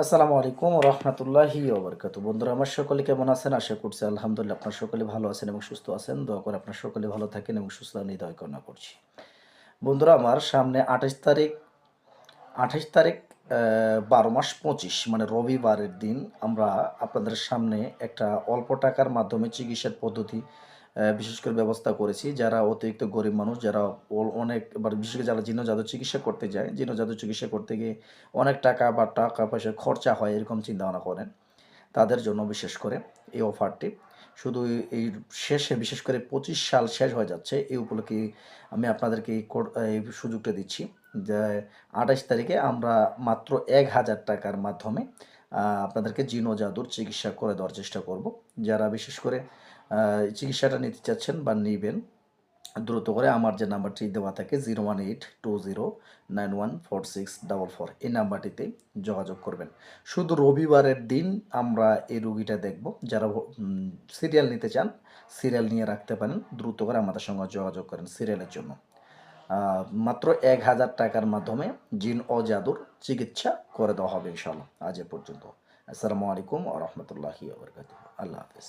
আসসালামু আলাইকুম রহমতুল্লাহি ওবরকাতু। বন্ধুরা আমার সকলে কেমন আছেন? আশা করছি আলহামদুলিল্লাহ আপনার সকলে ভালো আছেন এবং সুস্থ আছেন। দোয়া করে আপনার সকলে ভালো থাকেন এবং সুস্থ নির্দয় কামনা করছি। বন্ধুরা আমার সামনে 28 তারিখ 12 মাস 25 মানে রবিবারের দিন আমরা আপনাদের সামনে একটা অল্প টাকার মাধ্যমে চিকিৎসার পদ্ধতি বিশেষ করে ব্যবস্থা করেছি। যারা অতিরিক্ত গরিব মানুষ, যারা অনেক বিশেষ করে যারা জিন জাদু চিকিৎসা করতে যায়, জিন জাদু চিকিৎসা করতে গিয়ে অনেক টাকা বা টাকা পয়সা খরচা হয় এরকম চিন্তাভাবনা করেন, তাদের জন্য বিশেষ করে এই অফারটি। শুধু এই শেষে বিশেষ করে 25 সাল শেষ হয়ে যাচ্ছে, এই উপলক্ষে আমি আপনাদেরকে এই সুযোগটা দিচ্ছি যে 28 তারিখে আমরা মাত্র 1000 টাকার মাধ্যমে আপনাদেরকে জিন ও জাদুর চিকিৎসা করে দেওয়ার চেষ্টা করব। যারা বিশেষ করে চিকিৎসাটা নিতে চাচ্ছেন বা নেবেন, দ্রুত করে আমার যে নাম্বারটি দেওয়া থাকে 01820914644 এই নাম্বারটিতে যোগাযোগ করবেন। শুধু রবিবারের দিন আমরা এই রুগীটা দেখব। যারা সিরিয়াল নিতে চান, সিরিয়াল নিয়ে রাখতে পারেন, দ্রুত করে আমাদের সঙ্গে যোগাযোগ করেন সিরিয়ালের জন্য। মাত্র 1000 টাকার মাধ্যমে জিন ও জাদুর চিকিৎসা করে দেওয়া হবে ইনশাআল্লাহ। আজ এ পর্যন্ত। আসসালামু আলাইকুম ওয়া রাহমাতুল্লাহি ওয়া বারাকাতুহু। আল্লাহ হাফেজ।